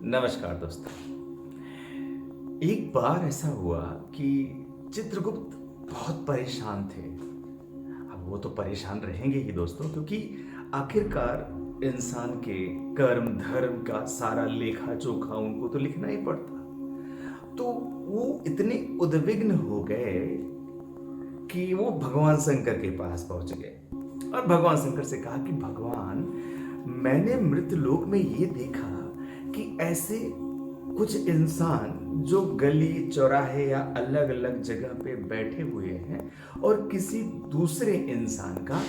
नमस्कार दोस्तों। एक बार ऐसा हुआ कि चित्रगुप्त बहुत परेशान थे। अब वो तो परेशान रहेंगे ही दोस्तों, क्योंकि आखिरकार इंसान के कर्म धर्म का सारा लेखा जोखा उनको तो लिखना ही पड़ता। तो वो इतने उद्विग्न हो गए कि वो भगवान शंकर के पास पहुंच गए और भगवान शंकर से कहा कि भगवान, मैंने मृतलोक में ये देखा कि ऐसे कुछ इंसान जो गली चौराहे या अलग अलग जगह पे बैठे हुए हैं और किसी दूसरे इंसान का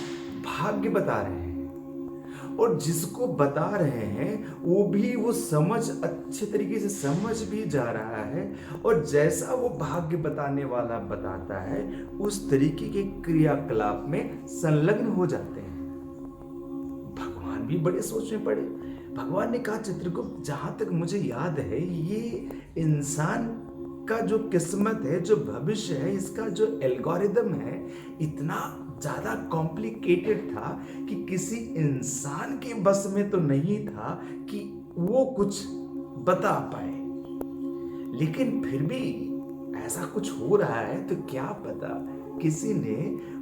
भाग्य बता रहे हैं, और जिसको बता रहे हैं वो भी वो समझ अच्छे तरीके से समझ भी जा रहा है, और जैसा वो भाग्य बताने वाला बताता है उस तरीके के क्रियाकलाप में संलग्न हो जाते हैं। भगवान भी बड़े सोच में पड़े। भगवान ने कहा, चित्रगुप्त, जहां तक मुझे याद है ये इंसान का जो किस्मत है, जो भविष्य है, इसका जो एल्गोरिदम है, इतना ज्यादा कॉम्प्लिकेटेड था कि किसी इंसान के बस में तो नहीं था कि वो कुछ बता पाए। लेकिन फिर भी ऐसा कुछ हो रहा है तो क्या पता किसी ने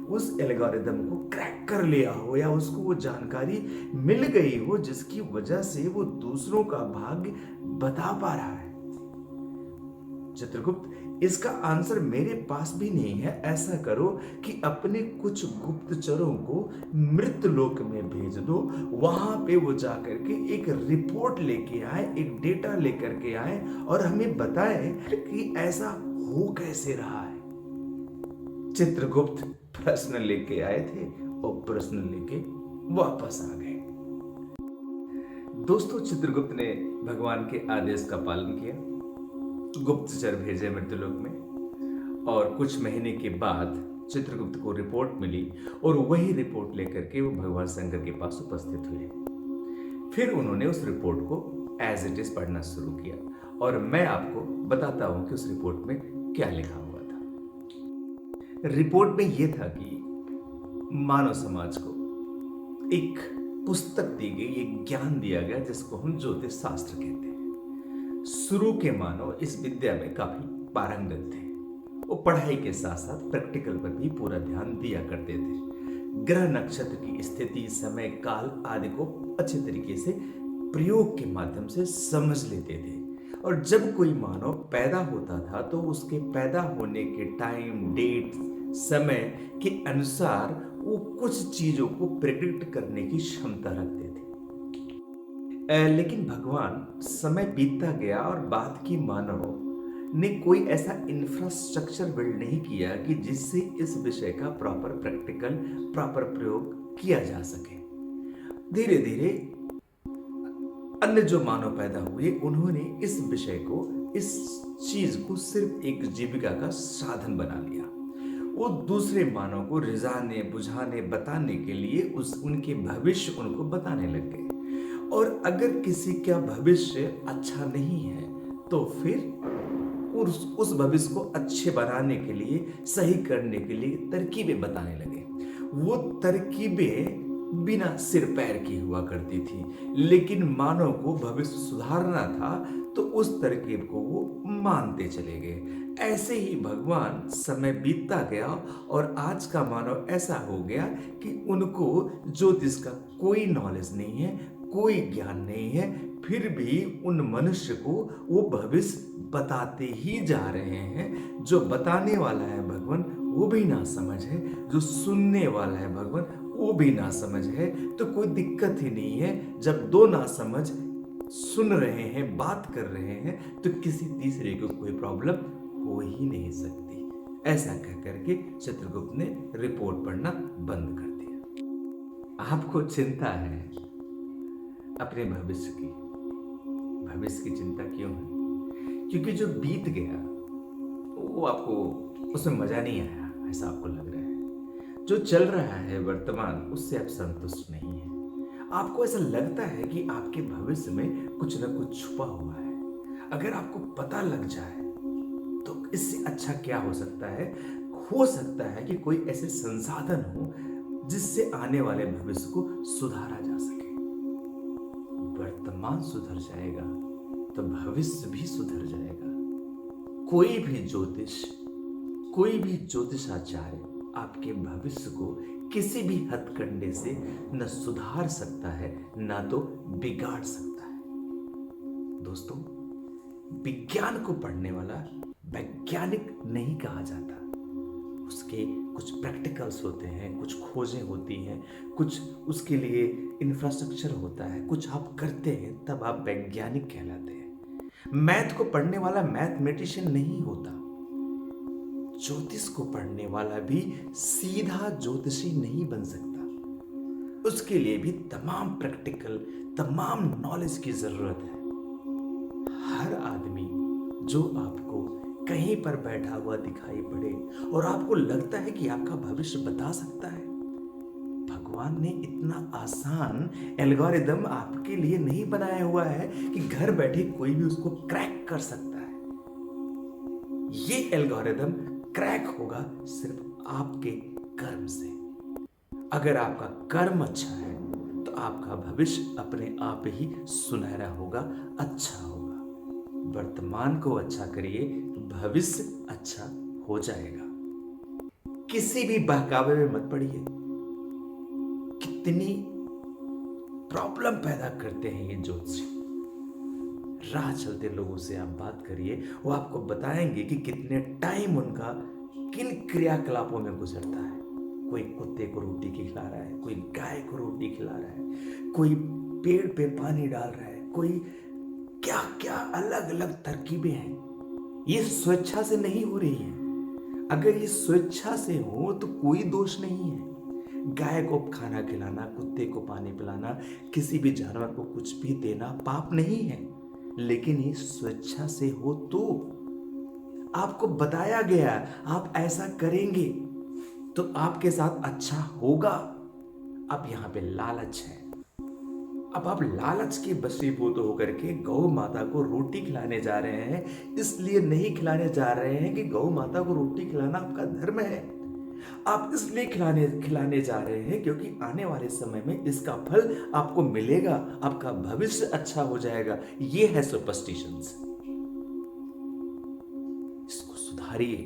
उस एल्गोरिदम को क्रैक कर लिया हो या उसको वो जानकारी मिल गई हो जिसकी वजह से वो दूसरों का भाग्य बता पा रहा है। चित्रगुप्त, इसका आंसर मेरे पास भी नहीं है। ऐसा करो कि अपने कुछ गुप्तचरों को मृतलोक में भेज दो, वहां पे वो जाकर के एक रिपोर्ट लेके आए, एक डेटा लेकर के आए और हमें बताए कि ऐसा हो कैसे रहा है। चित्रगुप्त प्रश्न लेके आए थे और प्रश्न लेके वापस आ गए। दोस्तों, चित्रगुप्त ने भगवान के आदेश का पालन किया, गुप्तचर भेजे मृत्युलोक में, और कुछ महीने के बाद चित्रगुप्त को रिपोर्ट मिली और वही रिपोर्ट लेकर के वो भगवान शंकर के पास उपस्थित हुए। फिर उन्होंने उस रिपोर्ट को एज इट इज पढ़ना शुरू किया और मैं आपको बताता हूं कि उस रिपोर्ट में क्या लिखा हुआ था। रिपोर्ट में यह था कि मानव समाज को एक पुस्तक दी गई, एक ज्ञान दिया गया जिसको हम ज्योतिष शास्त्र कहते हैं। शुरू के मानव इस विद्या में काफी पारंगत थे। वो पढ़ाई के साथ साथ प्रैक्टिकल पर भी पूरा ध्यान दिया करते थे। ग्रह नक्षत्र की स्थिति, समय, काल आदि को अच्छे तरीके से प्रयोग के माध्यम से समझ लेते थे। और जब कोई मानव पैदा होता था तो उसके पैदा होने के टाइम, डेट, समय के अनुसार वो कुछ चीजों को प्रेडिक्ट करने की क्षमता रखते थे। लेकिन भगवान, समय बीतता गया और बात की मानव ने कोई ऐसा इंफ्रास्ट्रक्चर बिल्ड नहीं किया कि जिससे इस विषय का प्रॉपर प्रैक्टिकल, प्रॉपर प्रयोग किया जा सके। धीरे धीरे अन्य जो मानव पैदा हुए उन्होंने इस विषय को, इस चीज को सिर्फ एक जीविका का साधन बना लिया। वो दूसरे मानव को रिझाने, बुझाने, बताने के लिए उनके भविष्य उनको बताने लग गए। और अगर किसी का भविष्य अच्छा नहीं है तो फिर उस भविष्य को अच्छे बनाने के लिए, सही करने के लिए तरकीबें बताने लगे। वो तरकीबें बिना सिर पैर की हुआ करती थी, लेकिन मानव को भविष्य सुधारना था तो उस तरकीब को वो मानते चले गए। ऐसे ही भगवान, समय बीतता गया और आज का मानव ऐसा हो गया कि उनको ज्योतिष का कोई नॉलेज नहीं है, कोई ज्ञान नहीं है, फिर भी उन मनुष्य को वो भविष्य बताते ही जा रहे हैं। जो बताने वाला है भगवान वो भी ना समझ है, जो सुनने वाला है भगवान वो भी ना समझ है। तो कोई दिक्कत ही नहीं है। जब दो ना समझ सुन रहे हैं, बात कर रहे हैं, तो किसी तीसरे को कोई प्रॉब्लम हो ही नहीं सकती। ऐसा कह करके चित्रगुप्त ने रिपोर्ट पढ़ना बंद कर दिया। आपको चिंता है अपने भविष्य की। भविष्य की चिंता क्यों है? क्योंकि जो बीत गया वो आपको, उसमें मजा नहीं आया, ऐसा आपको लग रहा है। जो चल रहा है वर्तमान, उससे आप संतुष्ट नहीं है। आपको ऐसा लगता है कि आपके भविष्य में कुछ ना कुछ छुपा हुआ है। अगर आपको पता लग जाए तो इससे अच्छा क्या हो सकता है? हो सकता है कि कोई ऐसे संसाधन हो जिससे आने वाले भविष्य को सुधारा जा सके। वर्तमान सुधर जाएगा तो भविष्य भी सुधर जाएगा। कोई भी ज्योतिष, कोई भी ज्योतिषाचार्य आपके भविष्य को किसी भी हथकंडे से न सुधार सकता है न तो बिगाड़ सकता है। दोस्तों, विज्ञान को पढ़ने वाला वैज्ञानिक नहीं कहा जाता। उसके कुछ प्रैक्टिकल्स होते हैं, कुछ खोजें होती हैं, कुछ उसके लिए इंफ्रास्ट्रक्चर होता है, कुछ आप करते हैं तब आप वैज्ञानिक कहलाते हैं। मैथ को पढ़ने वाला मैथमेटिशियन नहीं होता। ज्योतिष को पढ़ने वाला भी सीधा ज्योतिषी नहीं बन सकता। उसके लिए भी तमाम प्रैक्टिकल, तमाम नॉलेज की जरूरत है। हर आदमी जो आपको कहीं पर बैठा हुआ दिखाई पड़े और आपको लगता है कि आपका भविष्य बता सकता है, भगवान ने इतना आसान एल्गोरिदम आपके लिए नहीं बनाया हुआ है कि घर बैठे कोई भी उसको क्रैक कर सकता है। ये एल्गोरिदम क्रैक होगा सिर्फ आपके कर्म से। अगर आपका कर्म अच्छा है तो आपका भविष्य अपने आप ही सुनहरा होगा, अच्छा होगा। वर्तमान को अच्छा करिए तो भविष्य अच्छा हो जाएगा। किसी भी बहकावे में मत पड़िए। कितनी प्रॉब्लम पैदा करते हैं ये ज्योतिषी। राह चलते लोगों से आप बात करिए, वो आपको बताएंगे कि कितने टाइम उनका किन क्रियाकलापों में गुजरता है। कोई कुत्ते को रोटी खिला रहा है, कोई गाय को रोटी खिला रहा है, कोई पेड़ पे पानी डाल रहा है, कोई क्या क्या अलग अलग तरकीबें हैं। ये स्वेच्छा से नहीं हो रही है। अगर ये स्वेच्छा से हो तो कोई दोष नहीं है। गाय को खाना खिलाना, कुत्ते को पानी पिलाना, किसी भी जानवर को कुछ भी देना पाप नहीं है। लेकिन ये स्वेच्छा से हो तो आपको बताया गया आप ऐसा करेंगे तो आपके साथ अच्छा होगा। अब यहां पे लालच है। अब आप लालच के वशीभूत होकर के गौ माता को रोटी खिलाने जा रहे हैं। इसलिए नहीं खिलाने जा रहे हैं कि गौ माता को रोटी खिलाना आपका धर्म है। आप इसलिए खिलाने जा रहे हैं क्योंकि आने वाले समय में इसका फल आपको मिलेगा, आपका भविष्य अच्छा हो जाएगा। ये है सुपरस्टिशंस। इसको सुधारिए।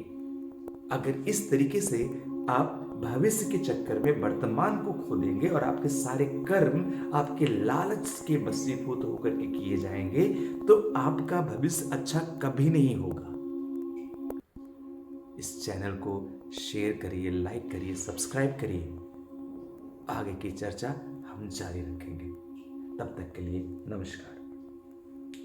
अगर इस तरीके से आप भविष्य के चक्कर में वर्तमान को खो देंगे और आपके सारे कर्म आपके लालच के वशीभूत होकर के किए जाएंगे तो आपका भविष्य अच्छा कभी नहीं होगा। इस चैनल को शेयर करिए, लाइक करिए, सब्सक्राइब करिए। आगे की चर्चा हम जारी रखेंगे। तब तक के लिए नमस्कार।